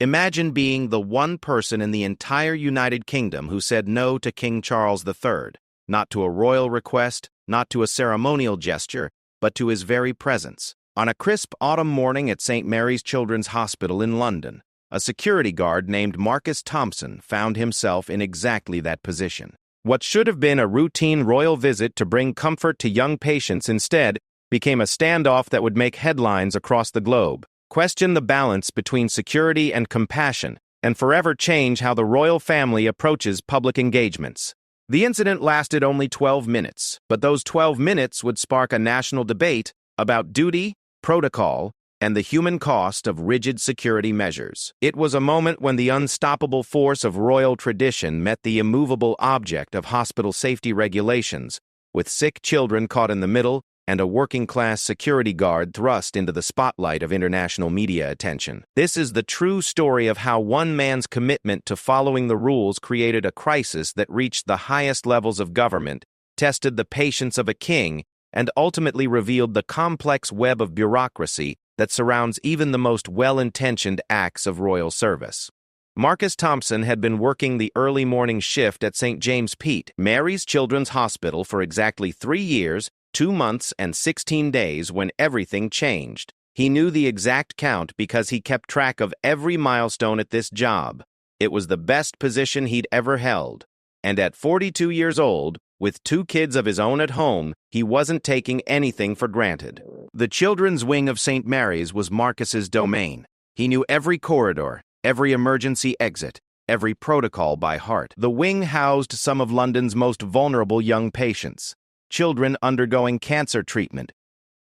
Imagine being the one person in the entire United Kingdom who said no to King Charles III, not to a royal request, not to a ceremonial gesture, but to his very presence. On a crisp autumn morning at St. Mary's Children's Hospital in London, a security guard named Marcus Thompson found himself in exactly that position. What should have been a routine royal visit to bring comfort to young patients instead became a standoff that would make headlines across the globe, question the balance between security and compassion, and forever change how the royal family approaches public engagements. The incident lasted only 12 minutes, but those 12 minutes would spark a national debate about duty, protocol, and the human cost of rigid security measures. It was a moment when the unstoppable force of royal tradition met the immovable object of hospital safety regulations, with sick children caught in the middle and a working-class security guard thrust into the spotlight of international media attention. This is the true story of how one man's commitment to following the rules created a crisis that reached the highest levels of government, tested the patience of a king, and ultimately revealed the complex web of bureaucracy that surrounds even the most well-intentioned acts of royal service. Marcus Thompson had been working the early morning shift at St. James St. Mary's Children's Hospital for exactly 3 years, 2 months, and 16 days when everything changed. He knew the exact count because he kept track of every milestone at this job. It was the best position he'd ever held. And at 42 years old, with 2 kids of his own at home, he wasn't taking anything for granted. The children's wing of St. Mary's was Marcus's domain. He knew every corridor, every emergency exit, every protocol by heart. The wing housed some of London's most vulnerable young patients. Children undergoing cancer treatment,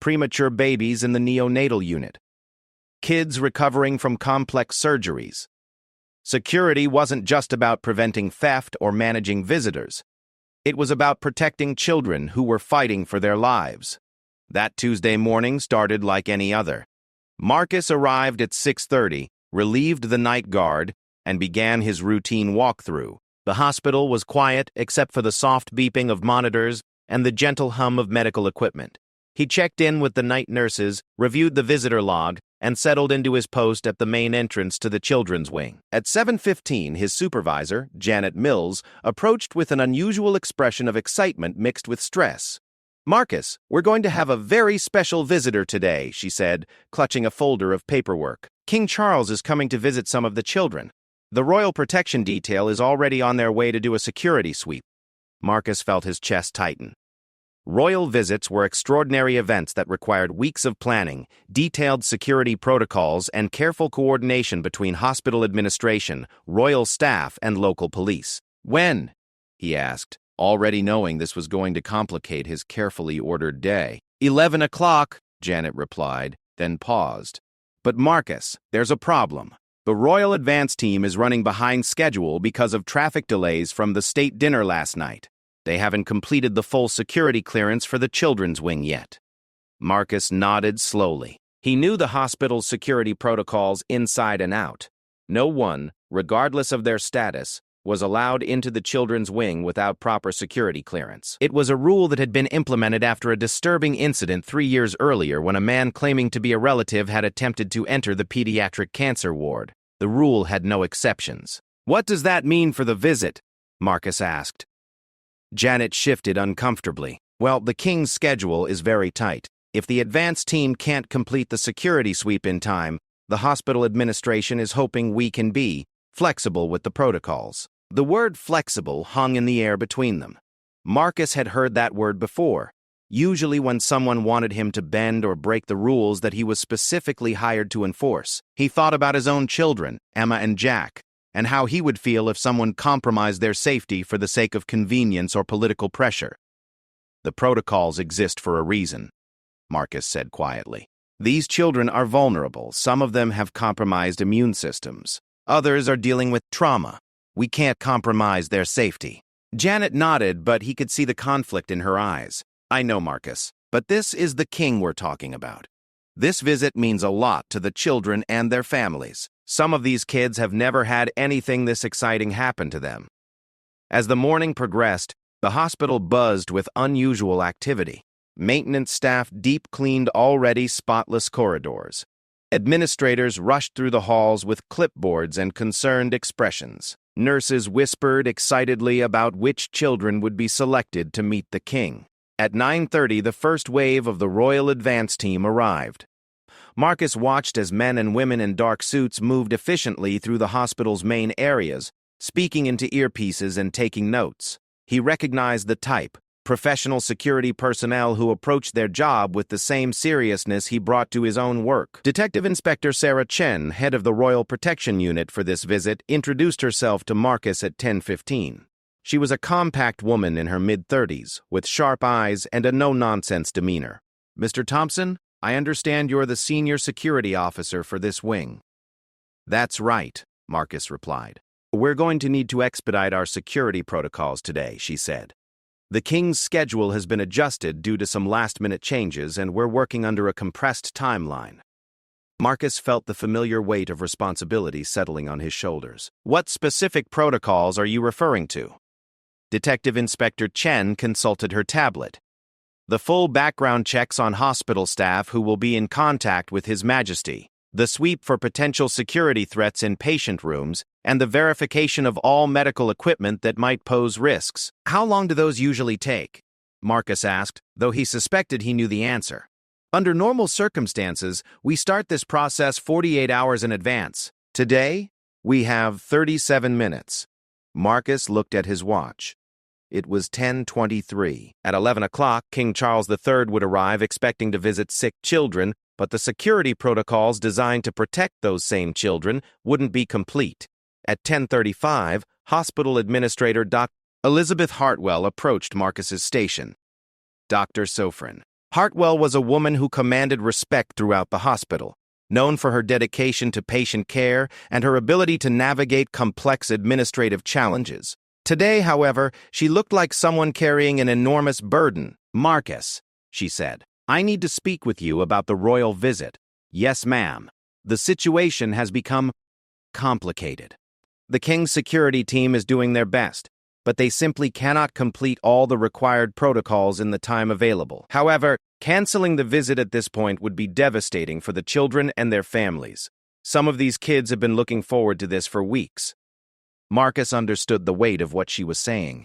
premature babies in the neonatal unit, kids recovering from complex surgeries. Security wasn't just about preventing theft or managing visitors. It was about protecting children who were fighting for their lives. That Tuesday morning started like any other. Marcus arrived at 6:30, relieved the night guard, and began his routine walkthrough. The hospital was quiet except for the soft beeping of monitors and the gentle hum of medical equipment. He checked in with the night nurses, reviewed the visitor log, and settled into his post at the main entrance to the children's wing. At 7:15, his supervisor, Janet Mills, approached with an unusual expression of excitement mixed with stress. "Marcus, we're going to have a very special visitor today," she said, clutching a folder of paperwork. "King Charles is coming to visit some of the children. The Royal Protection Detail is already on their way to do a security sweep." Marcus felt his chest tighten. Royal visits were extraordinary events that required weeks of planning, detailed security protocols, and careful coordination between hospital administration, royal staff, and local police. "When?" he asked, already knowing this was going to complicate his carefully ordered day. 11 o'clock, Janet replied, then paused. "But Marcus, there's a problem. The Royal Advance Team is running behind schedule because of traffic delays from the state dinner last night. They haven't completed the full security clearance for the children's wing yet." Marcus nodded slowly. He knew the hospital's security protocols inside and out. No one, regardless of their status, was allowed into the children's wing without proper security clearance. It was a rule that had been implemented after a disturbing incident 3 years earlier when a man claiming to be a relative had attempted to enter the pediatric cancer ward. The rule had no exceptions. "What does that mean for the visit?" Marcus asked. Janet shifted uncomfortably. "Well, the king's schedule is very tight. If the advance team can't complete the security sweep in time, the hospital administration is hoping we can be flexible with the protocols." The word flexible hung in the air between them. Marcus had heard that word before, usually when someone wanted him to bend or break the rules that he was specifically hired to enforce. He thought about his own children, Emma and Jack, and how he would feel if someone compromised their safety for the sake of convenience or political pressure. "The protocols exist for a reason," Marcus said quietly. "These children are vulnerable. Some of them have compromised immune systems. Others are dealing with trauma. We can't compromise their safety." Janet nodded, but he could see the conflict in her eyes. "I know, Marcus, but this is the king we're talking about. This visit means a lot to the children and their families. Some of these kids have never had anything this exciting happen to them." As the morning progressed, the hospital buzzed with unusual activity. Maintenance staff deep-cleaned already spotless corridors. Administrators rushed through the halls with clipboards and concerned expressions. Nurses whispered excitedly about which children would be selected to meet the king. At 9:30, the first wave of the royal advance team arrived. Marcus watched as men and women in dark suits moved efficiently through the hospital's main areas, speaking into earpieces and taking notes. He recognized the type, professional security personnel who approached their job with the same seriousness he brought to his own work. Detective Inspector Sarah Chen, head of the Royal Protection Unit for this visit, introduced herself to Marcus at 10:15. She was a compact woman in her mid-30s, with sharp eyes and a no-nonsense demeanor. "Mr. Thompson, I understand you're the senior security officer for this wing." "That's right," Marcus replied. "We're going to need to expedite our security protocols today," she said. "The king's schedule has been adjusted due to some last-minute changes, and we're working under a compressed timeline." Marcus felt the familiar weight of responsibility settling on his shoulders. "What specific protocols are you referring to?" Detective Inspector Chen consulted her tablet. "The full background checks on hospital staff who will be in contact with His Majesty, the sweep for potential security threats in patient rooms, and the verification of all medical equipment that might pose risks." "How long do those usually take?" Marcus asked, though he suspected he knew the answer. "Under normal circumstances, we start this process 48 hours in advance. Today, we have 37 minutes. Marcus looked at his watch. It was 10:23. At 11 o'clock, King Charles III would arrive expecting to visit sick children, but the security protocols designed to protect those same children wouldn't be complete. At 10:35, Hospital Administrator Dr. Elizabeth Hartwell approached Marcus's station. Dr. Sofrin. Hartwell was a woman who commanded respect throughout the hospital, known for her dedication to patient care and her ability to navigate complex administrative challenges. Today, however, she looked like someone carrying an enormous burden. "Marcus," she said, "I need to speak with you about the royal visit." "Yes, ma'am." "The situation has become complicated. The king's security team is doing their best, but they simply cannot complete all the required protocols in the time available. However, canceling the visit at this point would be devastating for the children and their families. Some of these kids have been looking forward to this for weeks." Marcus understood the weight of what she was saying.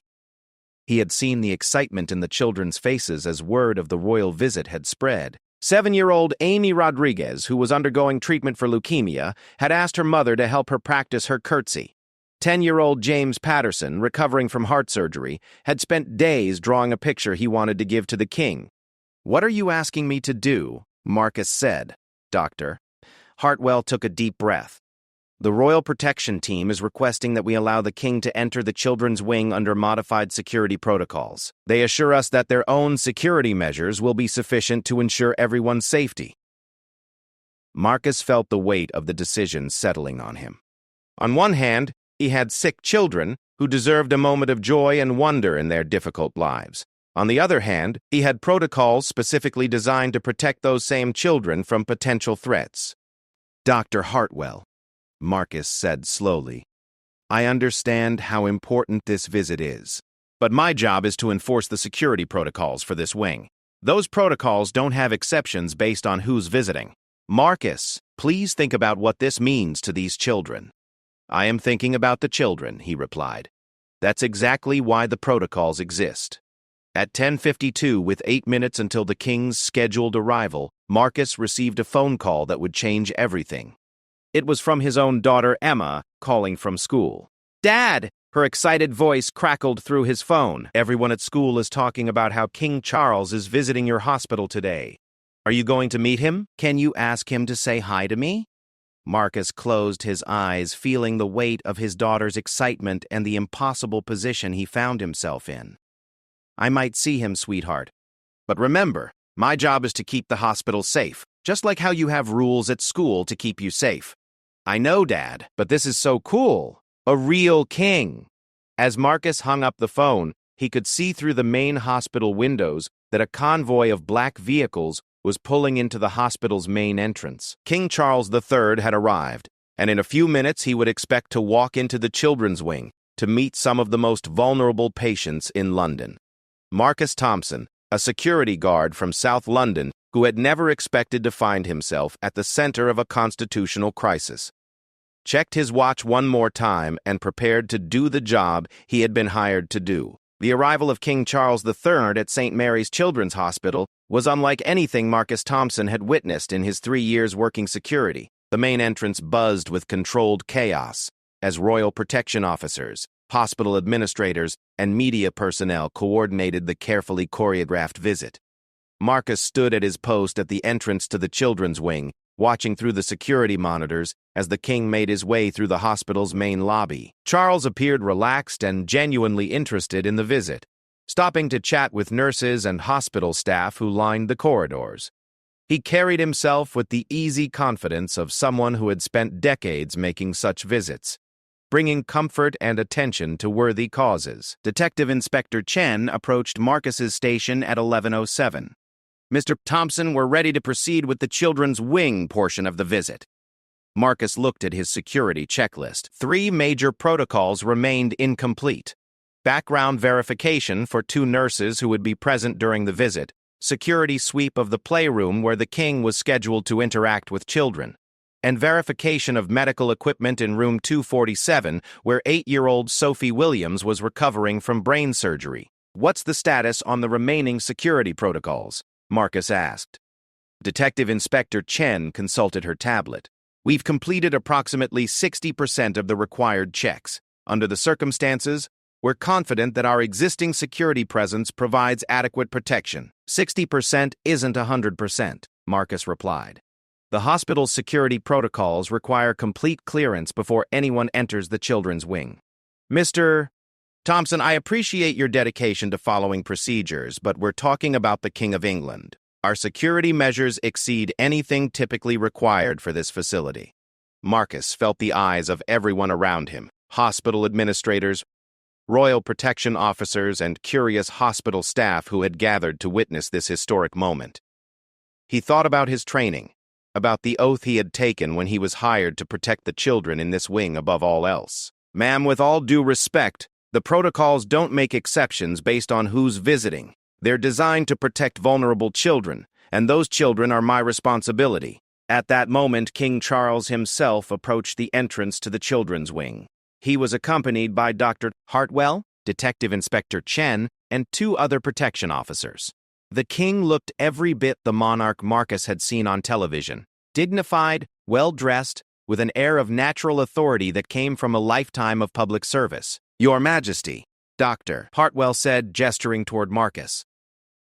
He had seen the excitement in the children's faces as word of the royal visit had spread. 7-year-old Amy Rodriguez, who was undergoing treatment for leukemia, had asked her mother to help her practice her curtsy. 10-year-old James Patterson, recovering from heart surgery, had spent days drawing a picture he wanted to give to the king. "What are you asking me to do?" Marcus said. "Doctor." Hartwell took a deep breath. "The Royal Protection Team is requesting that we allow the king to enter the children's wing under modified security protocols. They assure us that their own security measures will be sufficient to ensure everyone's safety." Marcus felt the weight of the decision settling on him. On one hand, he had sick children who deserved a moment of joy and wonder in their difficult lives. On the other hand, he had protocols specifically designed to protect those same children from potential threats. "Dr. Hartwell," Marcus said slowly, "I understand how important this visit is, but my job is to enforce the security protocols for this wing. Those protocols don't have exceptions based on who's visiting. Marcus, please think about what this means to these children." "I am thinking about the children," he replied. "That's exactly why the protocols exist." At 10:52, with 8 minutes until the king's scheduled arrival, Marcus received a phone call that would change everything. It was from his own daughter, Emma, calling from school. "Dad!" Her excited voice crackled through his phone. "Everyone at school is talking about how King Charles is visiting your hospital today. Are you going to meet him? Can you ask him to say hi to me?" Marcus closed his eyes, feeling the weight of his daughter's excitement and the impossible position he found himself in. "I might see him, sweetheart. But remember, my job is to keep the hospital safe, just like how you have rules at school to keep you safe." "I know, Dad, but this is so cool. A real king." As Marcus hung up the phone, he could see through the main hospital windows that a convoy of black vehicles was pulling into the hospital's main entrance. King Charles III had arrived, and in a few minutes he would expect to walk into the children's wing to meet some of the most vulnerable patients in London. Marcus Thompson, a security guard from South London, who had never expected to find himself at the center of a constitutional crisis. Checked his watch one more time and prepared to do the job he had been hired to do. The arrival of King Charles III at St. Mary's Children's Hospital was unlike anything Marcus Thompson had witnessed in his 3 years working security. The main entrance buzzed with controlled chaos as royal protection officers, hospital administrators, and media personnel coordinated the carefully choreographed visit. Marcus stood at his post at the entrance to the children's wing, watching through the security monitors as the king made his way through the hospital's main lobby. Charles appeared relaxed and genuinely interested in the visit, stopping to chat with nurses and hospital staff who lined the corridors. He carried himself with the easy confidence of someone who had spent decades making such visits, bringing comfort and attention to worthy causes. Detective Inspector Chen approached Marcus's station at 11:07. Mr. Thompson, we're ready to proceed with the children's wing portion of the visit. Marcus looked at his security checklist. 3 major protocols remained incomplete. Background verification for 2 nurses who would be present during the visit, security sweep of the playroom where the king was scheduled to interact with children, and verification of medical equipment in room 247 where 8-year-old Sophie Williams was recovering from brain surgery. What's the status on the remaining security protocols? Marcus asked. Detective Inspector Chen consulted her tablet. We've completed approximately 60% of the required checks. Under the circumstances, we're confident that our existing security presence provides adequate protection. 60% isn't 100%, Marcus replied. The hospital's security protocols require complete clearance before anyone enters the children's wing. Mr. Thompson, I appreciate your dedication to following procedures, but we're talking about the King of England. Our security measures exceed anything typically required for this facility. Marcus felt the eyes of everyone around him, hospital administrators, royal protection officers, and curious hospital staff who had gathered to witness this historic moment. He thought about his training, about the oath he had taken when he was hired to protect the children in this wing above all else. Ma'am, with all due respect, the protocols don't make exceptions based on who's visiting. They're designed to protect vulnerable children, and those children are my responsibility. At that moment, King Charles himself approached the entrance to the children's wing. He was accompanied by Dr. Hartwell, Detective Inspector Chen, and 2 other protection officers. The king looked every bit the monarch Marcus had seen on television, dignified, well-dressed, with an air of natural authority that came from a lifetime of public service. Your Majesty, Dr. Hartwell said, gesturing toward Marcus.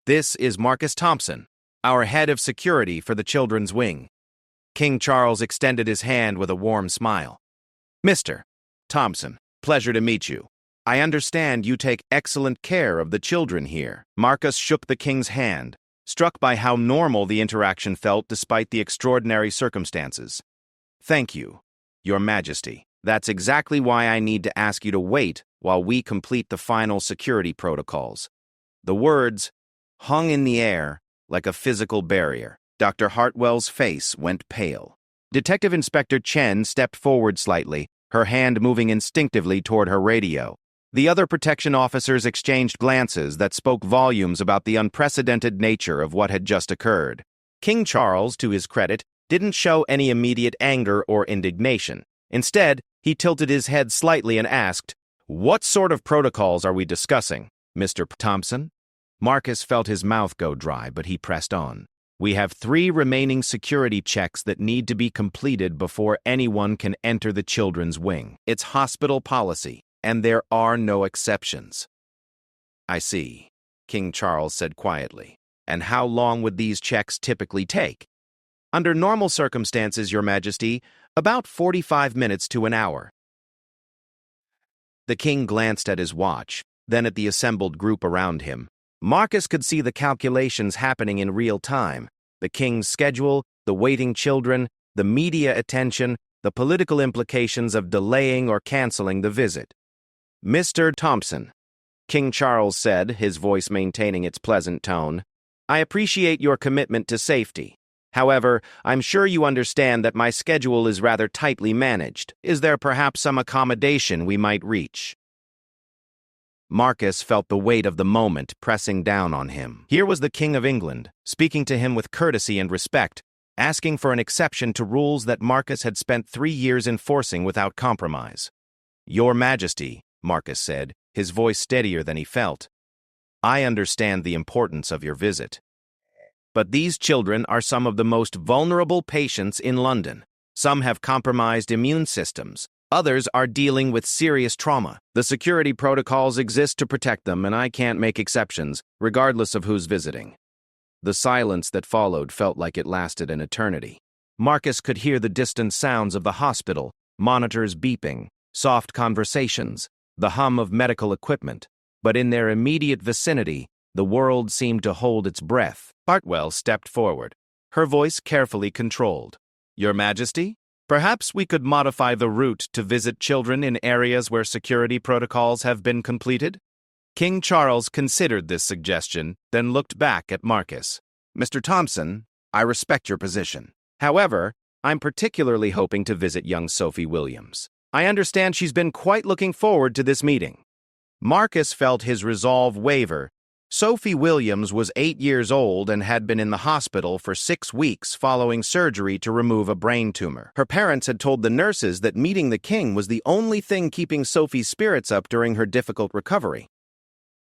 This is Marcus Thompson, our head of security for the children's wing. King Charles extended his hand with a warm smile. Mr. Thompson, pleasure to meet you. I understand you take excellent care of the children here. Marcus shook the king's hand, struck by how normal the interaction felt despite the extraordinary circumstances. Thank you, Your Majesty. That's exactly why I need to ask you to wait while we complete the final security protocols. The words hung in the air like a physical barrier. Dr. Hartwell's face went pale. Detective Inspector Chen stepped forward slightly, her hand moving instinctively toward her radio. The other protection officers exchanged glances that spoke volumes about the unprecedented nature of what had just occurred. King Charles, to his credit, didn't show any immediate anger or indignation. Instead, he tilted his head slightly and asked, "What sort of protocols are we discussing, Mr. Thompson?" Marcus felt his mouth go dry, but he pressed on. We have 3 remaining security checks that need to be completed before anyone can enter the children's wing. It's hospital policy, and there are no exceptions. I see, King Charles said quietly. And how long would these checks typically take? Under normal circumstances, Your Majesty, about 45 minutes to an hour. The king glanced at his watch, then at the assembled group around him. Marcus could see the calculations happening in real time. The king's schedule, the waiting children, the media attention, the political implications of delaying or canceling the visit. Mr. Thompson, King Charles said, his voice maintaining its pleasant tone, I appreciate your commitment to safety. However, I'm sure you understand that my schedule is rather tightly managed. Is there perhaps some accommodation we might reach? Marcus felt the weight of the moment pressing down on him. Here was the King of England, speaking to him with courtesy and respect, asking for an exception to rules that Marcus had spent 3 years enforcing without compromise. "Your Majesty," Marcus said, his voice steadier than he felt, "I understand the importance of your visit. But these children are some of the most vulnerable patients in London. Some have compromised immune systems. Others are dealing with serious trauma. The security protocols exist to protect them, and I can't make exceptions, regardless of who's visiting." The silence that followed felt like it lasted an eternity. Marcus could hear the distant sounds of the hospital, monitors beeping, soft conversations, the hum of medical equipment, but in their immediate vicinity, the world seemed to hold its breath. Hartwell stepped forward, her voice carefully controlled. "Your Majesty, perhaps we could modify the route to visit children in areas where security protocols have been completed?" King Charles considered this suggestion, then looked back at Marcus. "Mr. Thompson, I respect your position. However, I'm particularly hoping to visit young Sophie Williams. I understand she's been quite looking forward to this meeting." Marcus felt his resolve waver. Sophie Williams was 8 years old and had been in the hospital for 6 weeks following surgery to remove a brain tumor. Her parents had told the nurses that meeting the king was the only thing keeping Sophie's spirits up during her difficult recovery.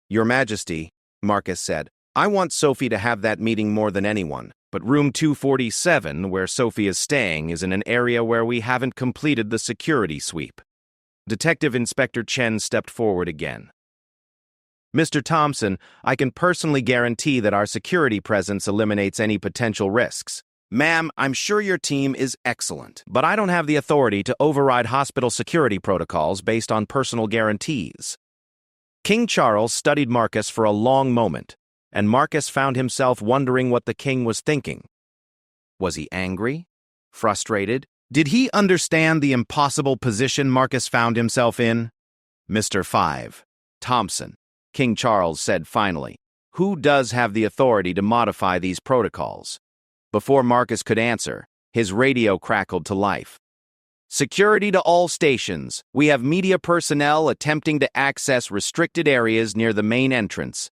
"Your Majesty," Marcus said, "I want Sophie to have that meeting more than anyone, but room 247, where Sophie is staying, is in an area where we haven't completed the security sweep." Detective Inspector Chen stepped forward again. "Mr. Thompson, I can personally guarantee that our security presence eliminates any potential risks. Ma'am, I'm sure your team is excellent, but I don't have the authority to override hospital security protocols based on personal guarantees." King Charles studied Marcus for a long moment, and Marcus found himself wondering what the king was thinking. Was he angry? Frustrated? Did he understand the impossible position Marcus found himself in? "Mr. 5. Thompson," King Charles said finally, "who does have the authority to modify these protocols?" Before Marcus could answer, his radio crackled to life. "Security to all stations. We have media personnel attempting to access restricted areas near the main entrance."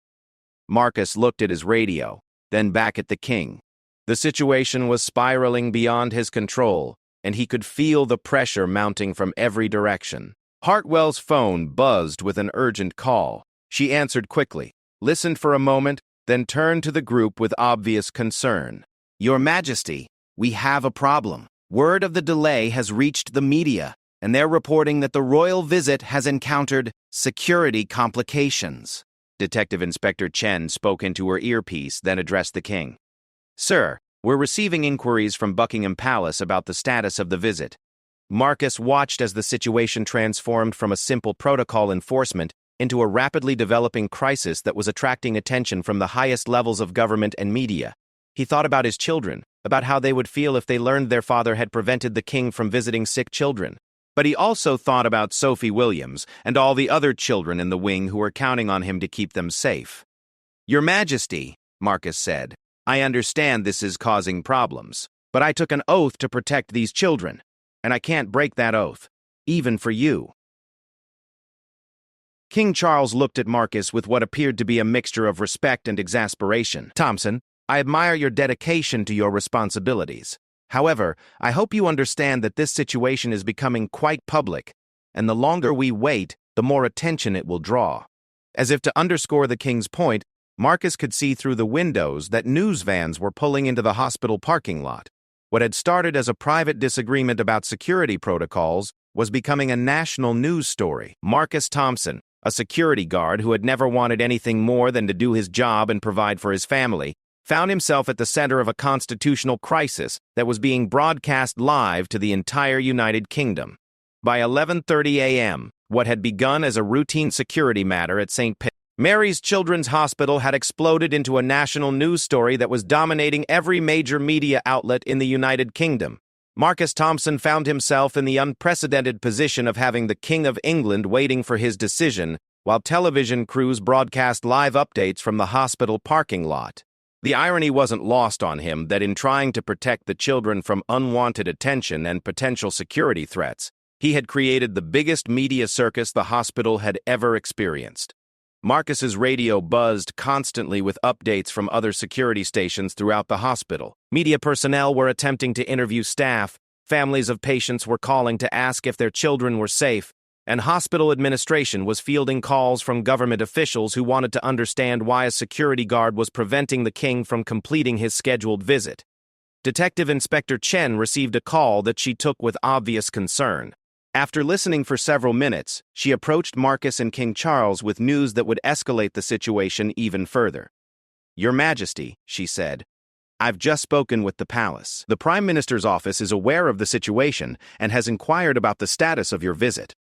Marcus looked at his radio, then back at the king. The situation was spiraling beyond his control, and he could feel the pressure mounting from every direction. Hartwell's phone buzzed with an urgent call. She answered quickly, listened for a moment, then turned to the group with obvious concern. "Your Majesty, we have a problem. Word of the delay has reached the media, and they're reporting that the royal visit has encountered security complications." Detective Inspector Chen spoke into her earpiece, then addressed the king. "Sir, we're receiving inquiries from Buckingham Palace about the status of the visit." Marcus watched as the situation transformed from a simple protocol enforcement into a rapidly developing crisis that was attracting attention from the highest levels of government and media. He thought about his children, about how they would feel if they learned their father had prevented the king from visiting sick children. But he also thought about Sophie Williams and all the other children in the wing who were counting on him to keep them safe. "Your Majesty," Marcus said, "I understand this is causing problems, but I took an oath to protect these children, and I can't break that oath, even for you." King Charles looked at Marcus with what appeared to be a mixture of respect and exasperation. "Thompson, I admire your dedication to your responsibilities. However, I hope you understand that this situation is becoming quite public, and the longer we wait, the more attention it will draw." As if to underscore the king's point, Marcus could see through the windows that news vans were pulling into the hospital parking lot. What had started as a private disagreement about security protocols was becoming a national news story. Marcus Thompson, a security guard who had never wanted anything more than to do his job and provide for his family, found himself at the center of a constitutional crisis that was being broadcast live to the entire United Kingdom. By 11:30 a.m., what had begun as a routine security matter at St. Mary's Children's Hospital had exploded into a national news story that was dominating every major media outlet in the United Kingdom. Marcus Thompson found himself in the unprecedented position of having the King of England waiting for his decision, while television crews broadcast live updates from the hospital parking lot. The irony wasn't lost on him that in trying to protect the children from unwanted attention and potential security threats, he had created the biggest media circus the hospital had ever experienced. Marcus's radio buzzed constantly with updates from other security stations throughout the hospital. Media personnel were attempting to interview staff, families of patients were calling to ask if their children were safe, and hospital administration was fielding calls from government officials who wanted to understand why a security guard was preventing the king from completing his scheduled visit. Detective Inspector Chen received a call that she took with obvious concern. After listening for several minutes, she approached Marcus and King Charles with news that would escalate the situation even further. "Your Majesty," she said, "I've just spoken with the palace. The Prime Minister's office is aware of the situation and has inquired about the status of your visit."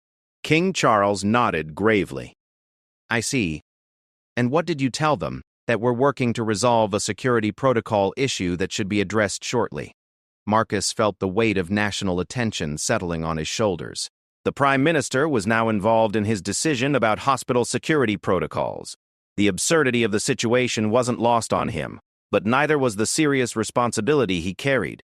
King Charles nodded gravely. "I see. And what did you tell them?" "That we're working to resolve a security protocol issue that should be addressed shortly." Marcus felt the weight of national attention settling on his shoulders. The Prime Minister was now involved in his decision about hospital security protocols. The absurdity of the situation wasn't lost on him, but neither was the serious responsibility he carried.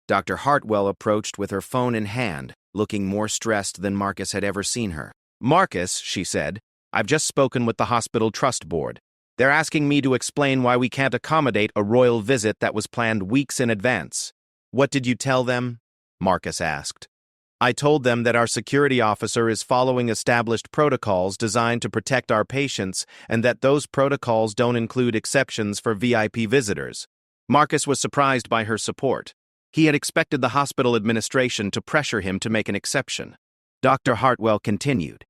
Dr. Hartwell approached with her phone in hand, looking more stressed than Marcus had ever seen her. "Marcus," she said, "I've just spoken with the hospital trust board. They're asking me to explain why we can't accommodate a royal visit that was planned weeks in advance." "What did you tell them?" Marcus asked. "I told them that our security officer is following established protocols designed to protect our patients and that those protocols don't include exceptions for VIP visitors." Marcus was surprised by her support. He had expected the hospital administration to pressure him to make an exception. Dr. Hartwell continued,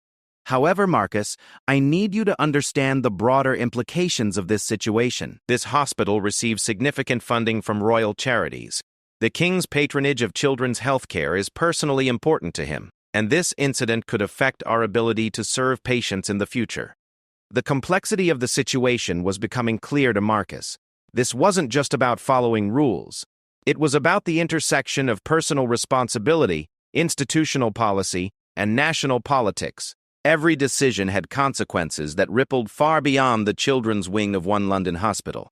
"However, Marcus, I need you to understand the broader implications of this situation. This hospital receives significant funding from royal charities. The king's patronage of children's health care is personally important to him, and this incident could affect our ability to serve patients in the future." The complexity of the situation was becoming clear to Marcus. This wasn't just about following rules. It was about the intersection of personal responsibility, institutional policy, and national politics. Every decision had consequences that rippled far beyond the children's wing of one London hospital.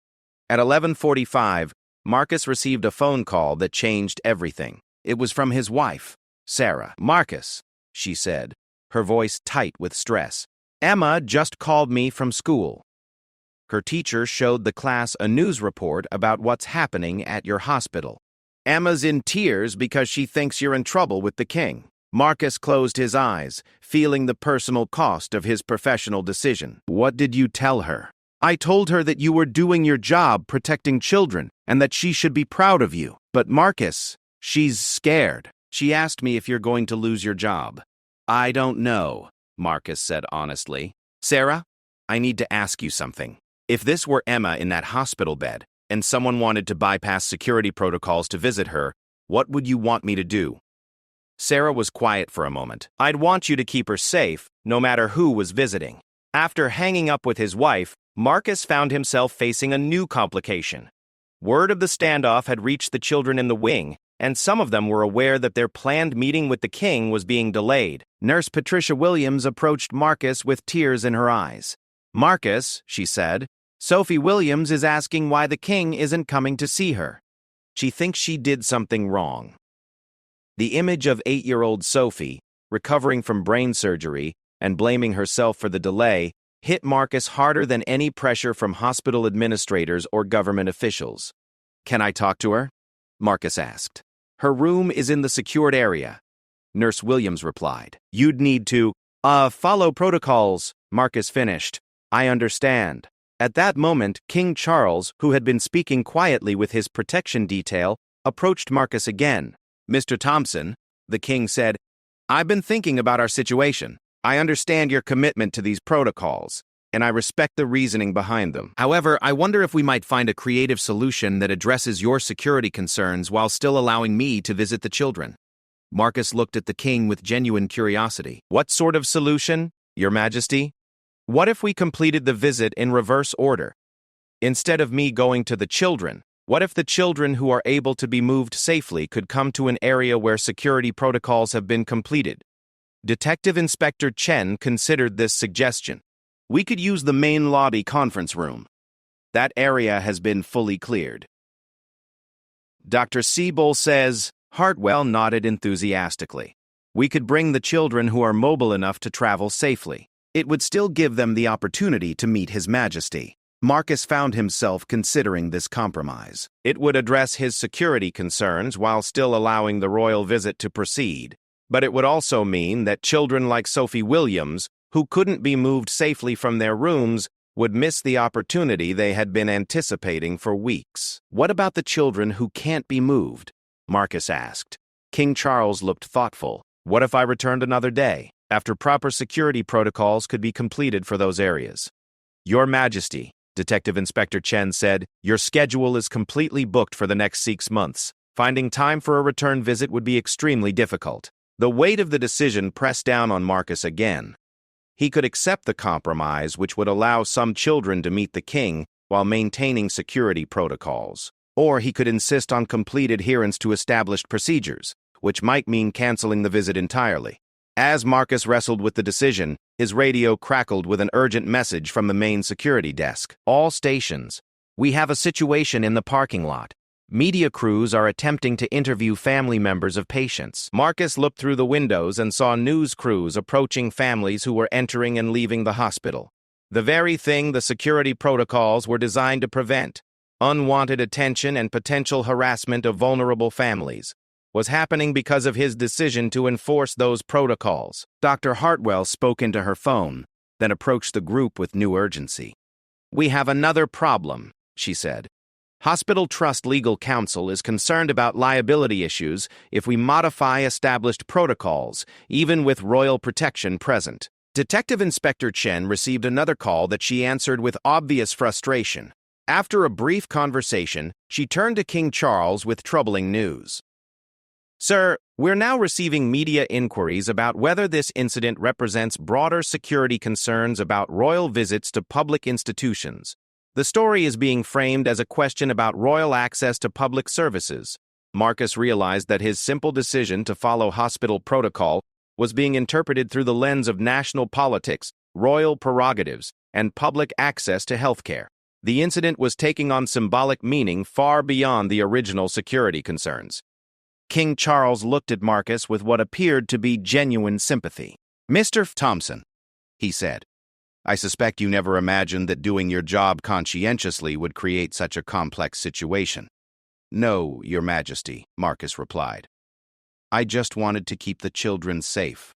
At 11:45, Marcus received a phone call that changed everything. It was from his wife, Sarah. "Marcus," she said, her voice tight with stress, "Emma just called me from school. Her teacher showed the class a news report about what's happening at your hospital. Emma's in tears because she thinks you're in trouble with the king." Marcus closed his eyes, feeling the personal cost of his professional decision. "What did you tell her?" "I told her that you were doing your job protecting children and that she should be proud of you. But Marcus, she's scared. She asked me if you're going to lose your job." "I don't know," Marcus said honestly. "Sarah, I need to ask you something. If this were Emma in that hospital bed and someone wanted to bypass security protocols to visit her, what would you want me to do?" Sarah was quiet for a moment. "I'd want you to keep her safe, no matter who was visiting." After hanging up with his wife, Marcus found himself facing a new complication. Word of the standoff had reached the children in the wing, and some of them were aware that their planned meeting with the king was being delayed. Nurse Patricia Williams approached Marcus with tears in her eyes. "Marcus," she said, "Sophie Williams is asking why the king isn't coming to see her. She thinks she did something wrong." The image of 8-year-old Sophie, recovering from brain surgery and blaming herself for the delay, hit Marcus harder than any pressure from hospital administrators or government officials. "Can I talk to her?" Marcus asked. "Her room is in the secured area," Nurse Williams replied. "You'd need to, follow protocols," Marcus finished. "I understand." At that moment, King Charles, who had been speaking quietly with his protection detail, approached Marcus again. "Mr. Thompson," the king said, "I've been thinking about our situation. I understand your commitment to these protocols, and I respect the reasoning behind them. However, I wonder if we might find a creative solution that addresses your security concerns while still allowing me to visit the children." Marcus looked at the king with genuine curiosity. "What sort of solution, Your Majesty?" "What if we completed the visit in reverse order? Instead of me going to the children, what if the children who are able to be moved safely could come to an area where security protocols have been completed?" Detective Inspector Chen considered this suggestion. "We could use the main lobby conference room. That area has been fully cleared." Dr. Siebel says. Hartwell nodded enthusiastically. "We could bring the children who are mobile enough to travel safely." It would still give them the opportunity to meet His Majesty. Marcus found himself considering this compromise. It would address his security concerns while still allowing the royal visit to proceed. But it would also mean that children like Sophie Williams, who couldn't be moved safely from their rooms, would miss the opportunity they had been anticipating for weeks. What about the children who can't be moved? Marcus asked. King Charles looked thoughtful. What if I returned another day, after proper security protocols could be completed for those areas? Your Majesty, Detective Inspector Chen said, your schedule is completely booked for the next 6 months. Finding time for a return visit would be extremely difficult. The weight of the decision pressed down on Marcus again. He could accept the compromise, which would allow some children to meet the king while maintaining security protocols. Or he could insist on complete adherence to established procedures, which might mean canceling the visit entirely. As Marcus wrestled with the decision, his radio crackled with an urgent message from the main security desk. All stations. We have a situation in the parking lot. Media crews are attempting to interview family members of patients. Marcus looked through the windows and saw news crews approaching families who were entering and leaving the hospital. The very thing the security protocols were designed to prevent, unwanted attention and potential harassment of vulnerable families, was happening because of his decision to enforce those protocols. Dr. Hartwell spoke into her phone, then approached the group with new urgency. We have another problem, she said. Hospital Trust Legal Counsel is concerned about liability issues if we modify established protocols, even with royal protection present. Detective Inspector Chen received another call that she answered with obvious frustration. After a brief conversation, she turned to King Charles with troubling news. Sir, we're now receiving media inquiries about whether this incident represents broader security concerns about royal visits to public institutions. The story is being framed as a question about royal access to public services. Marcus realized that his simple decision to follow hospital protocol was being interpreted through the lens of national politics, royal prerogatives, and public access to healthcare. The incident was taking on symbolic meaning far beyond the original security concerns. King Charles looked at Marcus with what appeared to be genuine sympathy. Mr. Thompson, he said, I suspect you never imagined that doing your job conscientiously would create such a complex situation. No, Your Majesty, Marcus replied. I just wanted to keep the children safe.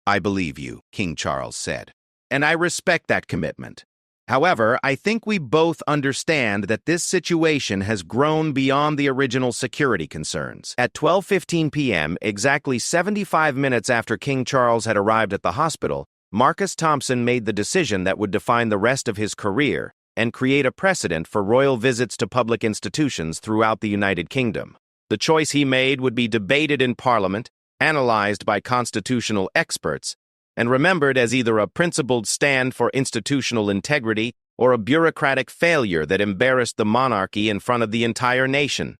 I believe you, King Charles said, and I respect that commitment. However, I think we both understand that this situation has grown beyond the original security concerns. At 12:15 p.m., exactly 75 minutes after King Charles had arrived at the hospital, Marcus Thompson made the decision that would define the rest of his career and create a precedent for royal visits to public institutions throughout the United Kingdom. The choice he made would be debated in Parliament, analyzed by constitutional experts, and remembered as either a principled stand for institutional integrity or a bureaucratic failure that embarrassed the monarchy in front of the entire nation.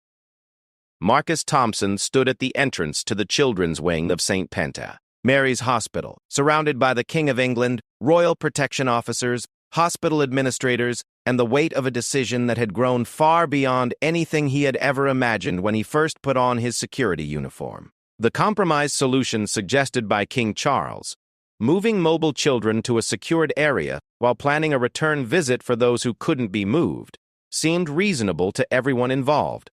Marcus Thompson stood at the entrance to the children's wing of St. Penta, Mary's Hospital, surrounded by the King of England, royal protection officers, hospital administrators, and the weight of a decision that had grown far beyond anything he had ever imagined when he first put on his security uniform. The compromise solution suggested by King Charles, moving mobile children to a secured area while planning a return visit for those who couldn't be moved, seemed reasonable to everyone involved.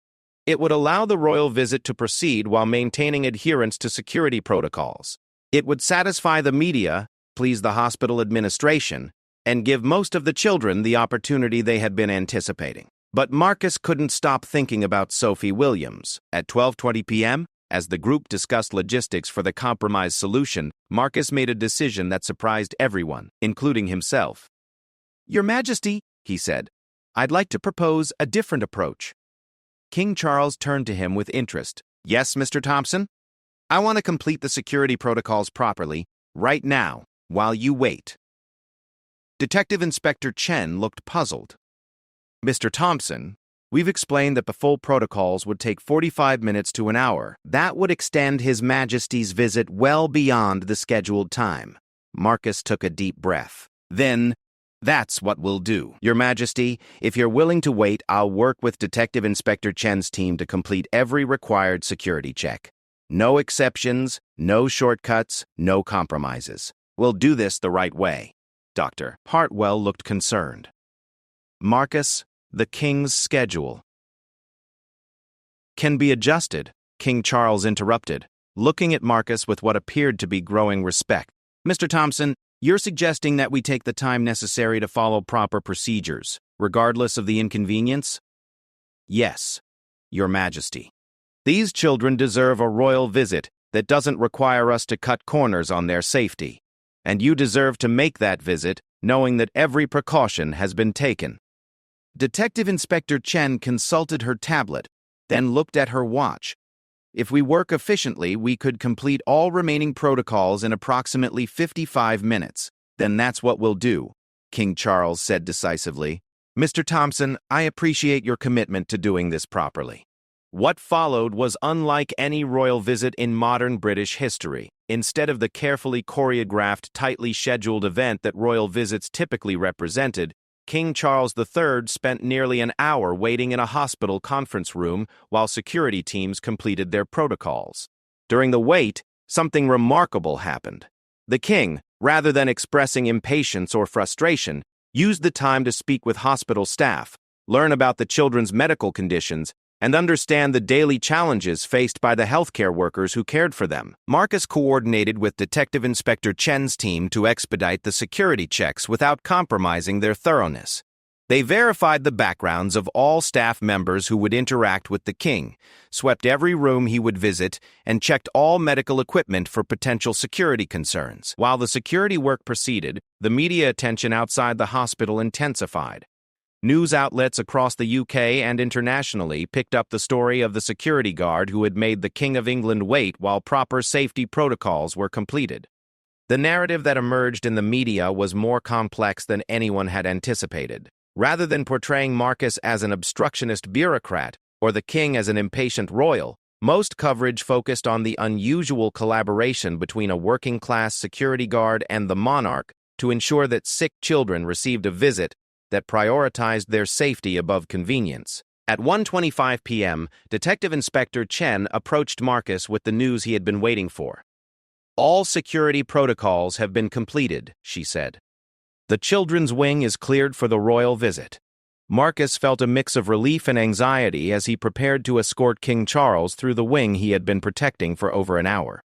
It would allow the royal visit to proceed while maintaining adherence to security protocols. It would satisfy the media, please the hospital administration, and give most of the children the opportunity they had been anticipating. But Marcus couldn't stop thinking about Sophie Williams. At 12:20 p.m., as the group discussed logistics for the compromise solution, Marcus made a decision that surprised everyone, including himself. Your Majesty, he said, I'd like to propose a different approach. King Charles turned to him with interest. Yes, Mr. Thompson? I want to complete the security protocols properly, right now, while you wait. Detective Inspector Chen looked puzzled. Mr. Thompson, we've explained that the full protocols would take 45 minutes to an hour. That would extend His Majesty's visit well beyond the scheduled time. Marcus took a deep breath. Then, that's what we'll do. Your Majesty, if you're willing to wait, I'll work with Detective Inspector Chen's team to complete every required security check. No exceptions, no shortcuts, no compromises. We'll do this the right way. Dr. Hartwell looked concerned. Marcus, the king's schedule can be adjusted, King Charles interrupted, looking at Marcus with what appeared to be growing respect. Mr. Thompson, you're suggesting that we take the time necessary to follow proper procedures, regardless of the inconvenience? Yes, Your Majesty. These children deserve a royal visit that doesn't require us to cut corners on their safety. And you deserve to make that visit, knowing that every precaution has been taken. Detective Inspector Chen consulted her tablet, then looked at her watch. If we work efficiently, we could complete all remaining protocols in approximately 55 minutes. Then that's what we'll do, King Charles said decisively. Mr. Thompson, I appreciate your commitment to doing this properly. What followed was unlike any royal visit in modern British history. Instead of the carefully choreographed, tightly scheduled event that royal visits typically represented, King Charles III spent nearly an hour waiting in a hospital conference room while security teams completed their protocols. During the wait, something remarkable happened. The king, rather than expressing impatience or frustration, used the time to speak with hospital staff, learn about the children's medical conditions, and understand the daily challenges faced by the healthcare workers who cared for them. Marcus coordinated with Detective Inspector Chen's team to expedite the security checks without compromising their thoroughness. They verified the backgrounds of all staff members who would interact with the king, swept every room he would visit, and checked all medical equipment for potential security concerns. While the security work proceeded, the media attention outside the hospital intensified. News outlets across the UK and internationally picked up the story of the security guard who had made the King of England wait while proper safety protocols were completed. The narrative that emerged in the media was more complex than anyone had anticipated. Rather than portraying Marcus as an obstructionist bureaucrat or the king as an impatient royal, most coverage focused on the unusual collaboration between a working-class security guard and the monarch to ensure that sick children received a visit that prioritized their safety above convenience. At 1:25 p.m., Detective Inspector Chen approached Marcus with the news he had been waiting for. All security protocols have been completed, she said. The children's wing is cleared for the royal visit. Marcus felt a mix of relief and anxiety as he prepared to escort King Charles through the wing he had been protecting for over an hour.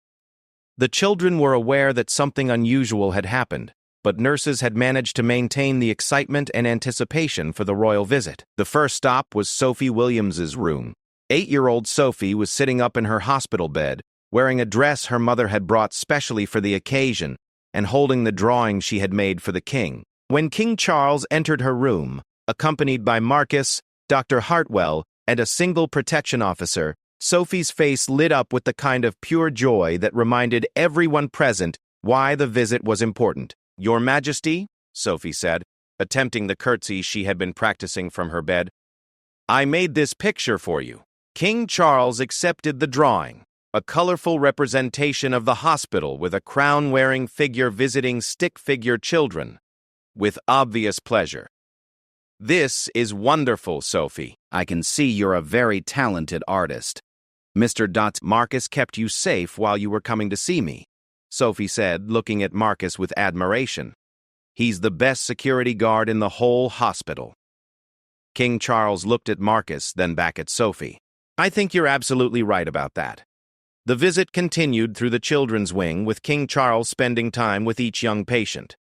The children were aware that something unusual had happened, but nurses had managed to maintain the excitement and anticipation for the royal visit. The first stop was Sophie Williams's room. 8-year-old Sophie was sitting up in her hospital bed, wearing a dress her mother had brought specially for the occasion, and holding the drawing she had made for the king. When King Charles entered her room, accompanied by Marcus, Dr. Hartwell, and a single protection officer, Sophie's face lit up with the kind of pure joy that reminded everyone present why the visit was important. Your Majesty, Sophie said, attempting the curtsy she had been practicing from her bed, I made this picture for you. King Charles accepted the drawing, a colorful representation of the hospital with a crown-wearing figure visiting stick-figure children, with obvious pleasure. This is wonderful, Sophie. I can see you're a very talented artist. Mr. Marcus kept you safe while you were coming to see me, Sophie said, looking at Marcus with admiration. He's the best security guard in the whole hospital. King Charles looked at Marcus, then back at Sophie. I think you're absolutely right about that. The visit continued through the children's wing, with King Charles spending time with each young patient.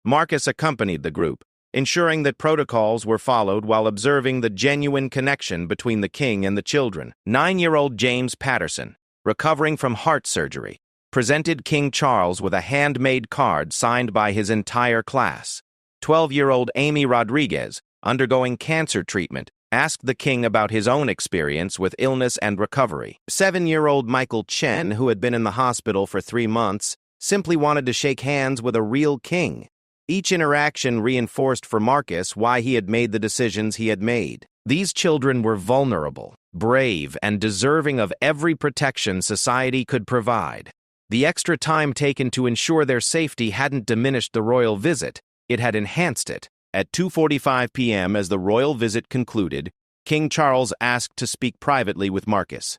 Marcus accompanied the group, ensuring that protocols were followed while observing the genuine connection between the king and the children. 9-year-old James Patterson, recovering from heart surgery, presented King Charles with a handmade card signed by his entire class. 12-year-old Amy Rodriguez, undergoing cancer treatment, asked the king about his own experience with illness and recovery. 7-year-old Michael Chen, who had been in the hospital for 3 months, simply wanted to shake hands with a real king. Each interaction reinforced for Marcus why he had made the decisions he had made. These children were vulnerable, brave, and deserving of every protection society could provide. The extra time taken to ensure their safety hadn't diminished the royal visit, it had enhanced it. At 2:45 p.m., as the royal visit concluded, King Charles asked to speak privately with Marcus.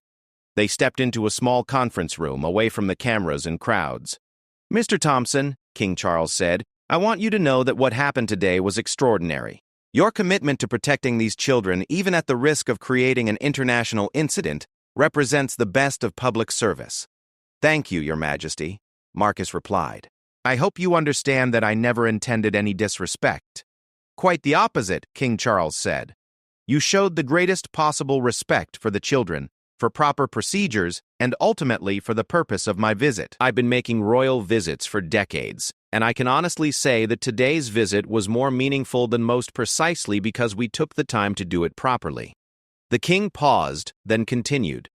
They stepped into a small conference room away from the cameras and crowds. Mr. Thompson, King Charles said, "I want you to know that what happened today was extraordinary. Your commitment to protecting these children, even at the risk of creating an international incident, represents the best of public service." "Thank you, Your Majesty," Marcus replied. "I hope you understand that I never intended any disrespect." "Quite the opposite," King Charles said. "You showed the greatest possible respect for the children, for proper procedures, and ultimately for the purpose of my visit. I've been making royal visits for decades, and I can honestly say that today's visit was more meaningful than most precisely because we took the time to do it properly." The king paused, then continued.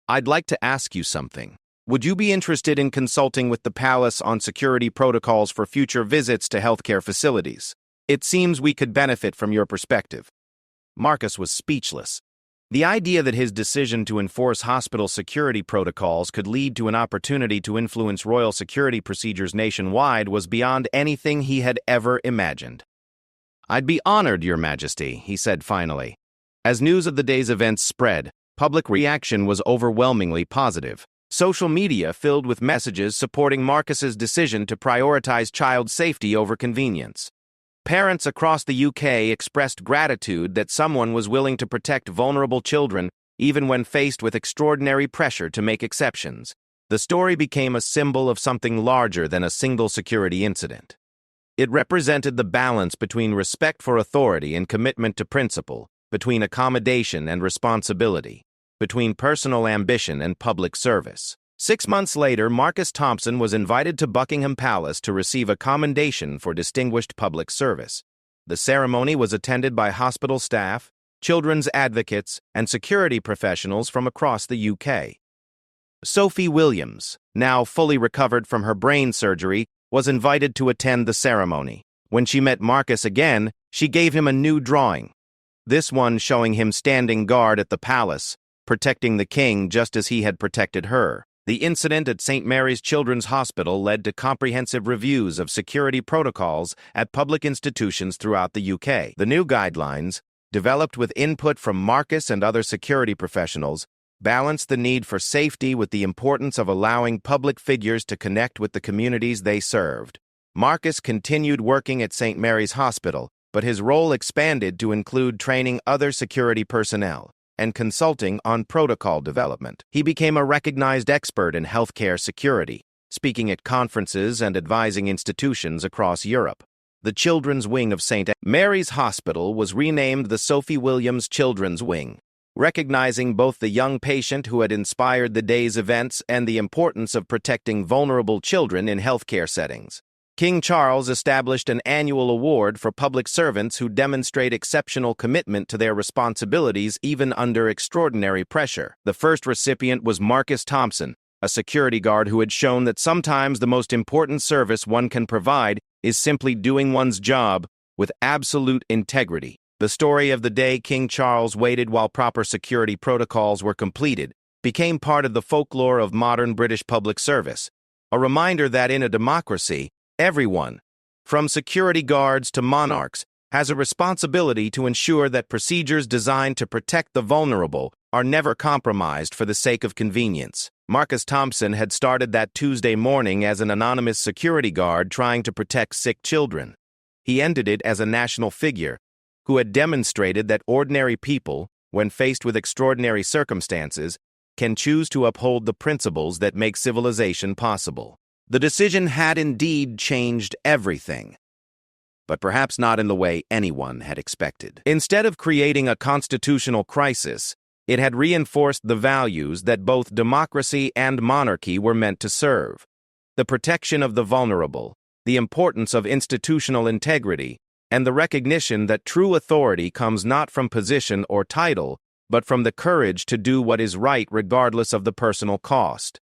"I'd like to ask you something. Would you be interested in consulting with the palace on security protocols for future visits to healthcare facilities? It seems we could benefit from your perspective." Marcus was speechless. The idea that his decision to enforce hospital security protocols could lead to an opportunity to influence royal security procedures nationwide was beyond anything he had ever imagined. "I'd be honored, Your Majesty," he said finally. As news of the day's events spread, public reaction was overwhelmingly positive. Social media filled with messages supporting Marcus's decision to prioritize child safety over convenience. Parents across the UK expressed gratitude that someone was willing to protect vulnerable children even when faced with extraordinary pressure to make exceptions. The story became a symbol of something larger than a single security incident. It represented the balance between respect for authority and commitment to principle, between accommodation and responsibility, between personal ambition and public service. 6 months later, Marcus Thompson was invited to Buckingham Palace to receive a commendation for distinguished public service. The ceremony was attended by hospital staff, children's advocates, and security professionals from across the UK. Sophie Williams, now fully recovered from her brain surgery, was invited to attend the ceremony. When she met Marcus again, she gave him a new drawing, this one showing him standing guard at the palace, protecting the king just as he had protected her. The incident at St. Mary's Children's Hospital led to comprehensive reviews of security protocols at public institutions throughout the UK. The new guidelines, developed with input from Marcus and other security professionals, balanced the need for safety with the importance of allowing public figures to connect with the communities they served. Marcus continued working at St. Mary's Hospital, but his role expanded to include training other security personnel and consulting on protocol development. He became a recognized expert in healthcare security, speaking at conferences and advising institutions across Europe. The children's wing of St. Mary's Hospital was renamed the Sophie Williams Children's Wing, recognizing both the young patient who had inspired the day's events and the importance of protecting vulnerable children in healthcare settings. King Charles established an annual award for public servants who demonstrate exceptional commitment to their responsibilities even under extraordinary pressure. The first recipient was Marcus Thompson, a security guard who had shown that sometimes the most important service one can provide is simply doing one's job with absolute integrity. The story of the day King Charles waited while proper security protocols were completed became part of the folklore of modern British public service, a reminder that in a democracy, everyone, from security guards to monarchs, has a responsibility to ensure that procedures designed to protect the vulnerable are never compromised for the sake of convenience. Marcus Thompson had started that Tuesday morning as an anonymous security guard trying to protect sick children. He ended it as a national figure who had demonstrated that ordinary people, when faced with extraordinary circumstances, can choose to uphold the principles that make civilization possible. The decision had indeed changed everything, but perhaps not in the way anyone had expected. Instead of creating a constitutional crisis, it had reinforced the values that both democracy and monarchy were meant to serve: the protection of the vulnerable, the importance of institutional integrity, and the recognition that true authority comes not from position or title, but from the courage to do what is right regardless of the personal cost.